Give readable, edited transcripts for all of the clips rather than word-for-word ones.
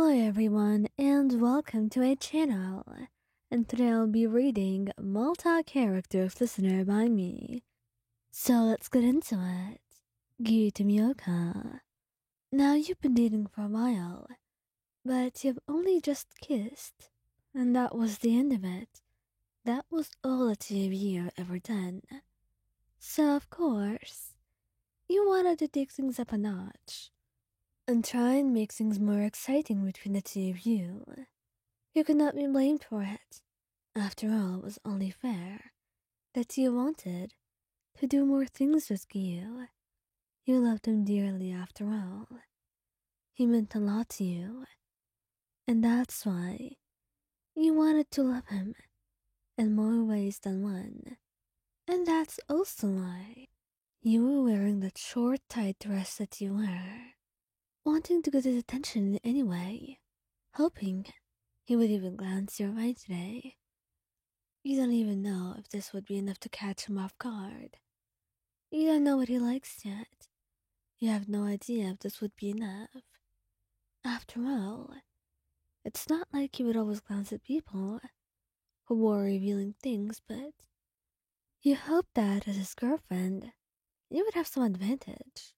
Hello everyone and welcome to our channel. And today I'll be reading Malta Characters Listener by me. So let's get into it. Gita Mioka. Now you've been dating for a while, but you've only just kissed. And that was the end of it. That was all the two of you ever done. So of course, you wanted to take things up a notch and try and make things more exciting between the two of you. You could not be blamed for it. After all, it was only fair that you wanted to do more things with Gio. You loved him dearly after all. He meant a lot to you, and that's why you wanted to love him in more ways than one. And that's also why you were wearing that short, tight dress that you wear, wanting to get his attention in any way, hoping he would even glance your way today. You don't even know if this would be enough to catch him off guard. You don't know what he likes yet. You have no idea if this would be enough. After all, it's not like you would always glance at people who wore revealing things, but you hoped that as his girlfriend, you would have some advantage,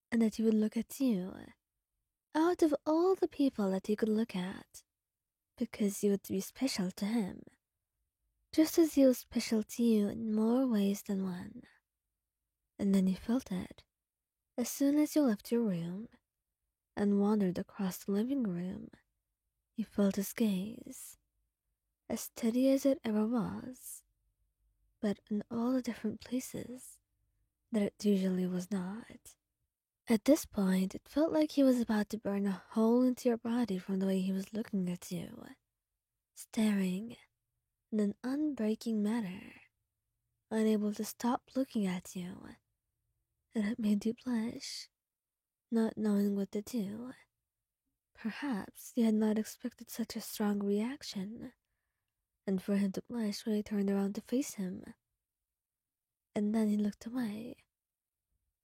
and that he would look at you out of all the people that he could look at, because you would be special to him, just as he was special to you in more ways than one. And then you felt it as soon as you left your room and wandered across the living room. You felt his gaze, as steady as it ever was, but in all the different places that it usually was not. At this point, it felt like he was about to burn a hole into your body from the way he was looking at you, staring in an unbreaking manner, unable to stop looking at you, and it made you blush, not knowing what to do. Perhaps you had not expected such a strong reaction, and for him to blush when he turned around to face him. And then he looked away,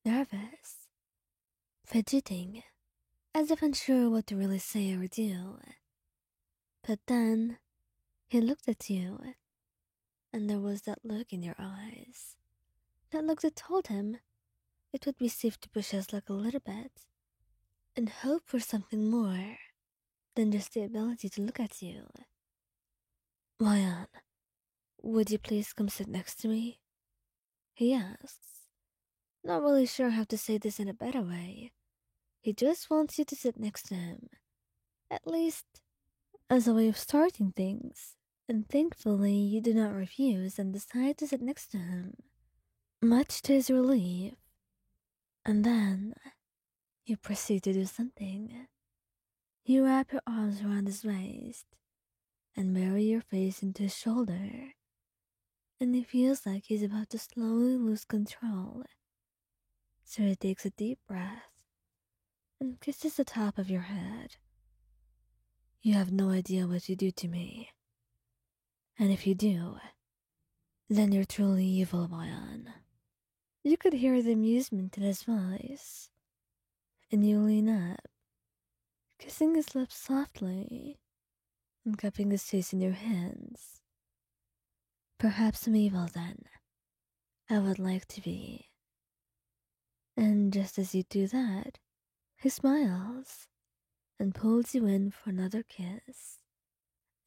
nervous, fidgeting, as if unsure what to really say or do. But then he looked at you, and there was that look in your eyes. That look that told him it would be safe to push his luck a little bit and hope for something more than just the ability to look at you. Mayan, would you please come sit next to me? He asks, not really sure how to say this in a better way. He just wants you to sit next to him, at least as a way of starting things, and thankfully you do not refuse and decide to sit next to him, much to his relief. And then you proceed to do something. You wrap your arms around his waist and bury your face into his shoulder, and he feels like he's about to slowly lose control. So he takes a deep breath and kisses the top of your head. You have no idea what you do to me, and if you do, then you're truly evil, Mayan. You could hear the amusement in his voice, and you lean up, kissing his lips softly and cupping his face in your hands. Perhaps I'm evil then. I would like to be. And just as you do that, he smiles and pulls you in for another kiss.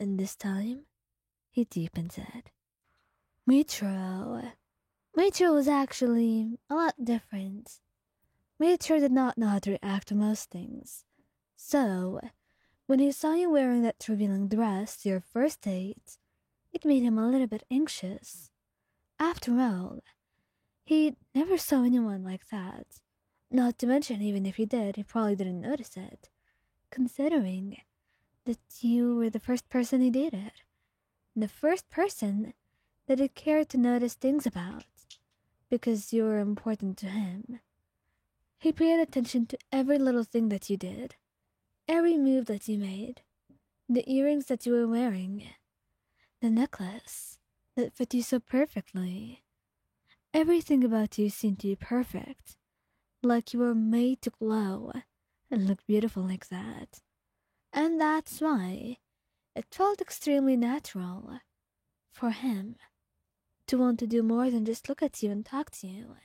And this time, he deepens it. Mitro. Mitro was actually a lot different. Mitro did not know how to react to most things. So, when he saw you wearing that revealing dress to your first date, it made him a little bit anxious. After all, he never saw anyone like that. Not to mention, even if he did, he probably didn't notice it, considering that you were the first person he dated, the first person that he cared to notice things about, because you were important to him. He paid attention to every little thing that you did, every move that you made, the earrings that you were wearing, the necklace that fit you so perfectly. Everything about you seemed to be perfect, like you were made to glow and look beautiful like that. And that's why it felt extremely natural for him to want to do more than just look at you and talk to you.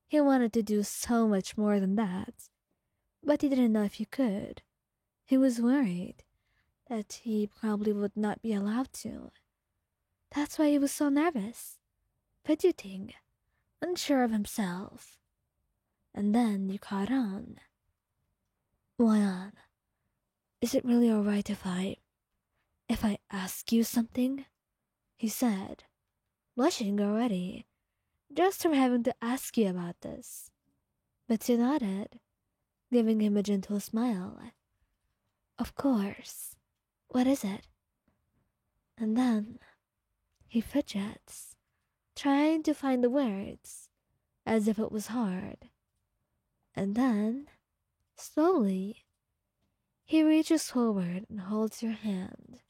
He wanted to do so much more than that, but he didn't know if he could. He was worried that he probably would not be allowed to. That's why he was so nervous, fidgeting, unsure of himself. And then you caught on. Why, is it really alright if I ask you something? He said, blushing already, just from having to ask you about this. But she nodded, giving him a gentle smile. Of course. What is it? And then he fidgets, trying to find the words, as if it was hard. And then, slowly, he reaches forward and holds your hand.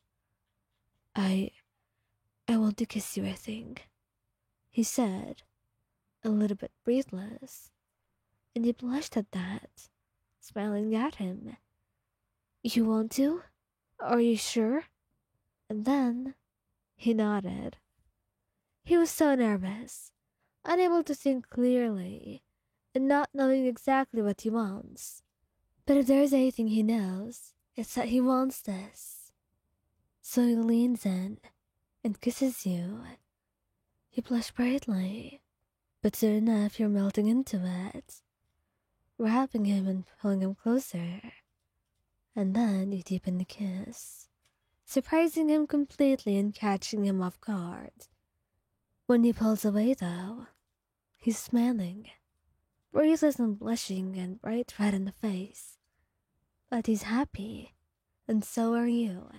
I want to kiss you, I think, he said, a little bit breathless, and you blushed at that, smiling at him. You want to? Are you sure? And then he nodded. He was so nervous, unable to think clearly, and not knowing exactly what he wants. But if there's anything he knows, it's that he wants this. So he leans in and kisses you. You blush brightly, but soon enough you're melting into it, wrapping him and pulling him closer. And then you deepen the kiss, surprising him completely and catching him off guard. When he pulls away, though, he's smiling, breathless and blushing and bright red in the face. But he's happy, and so are you.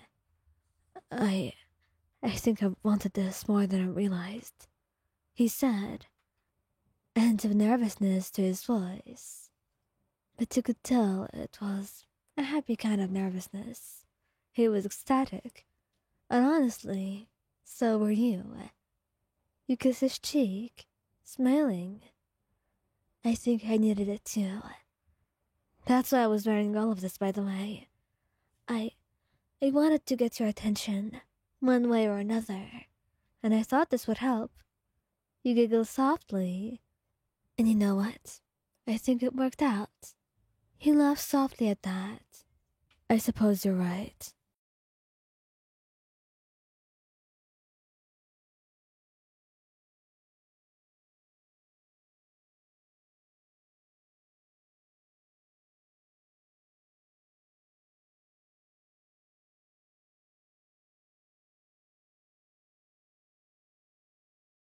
I think I've wanted this more than I realized, he said, a hint of nervousness to his voice. But you could tell it was a happy kind of nervousness. He was ecstatic, and honestly, so were you. You kissed his cheek, smiling. I think I needed it too. That's why I was wearing all of this, by the way. I wanted to get your attention, one way or another, and I thought this would help. You giggled softly, and you know what? I think it worked out. He laughed softly at that. I suppose you're right.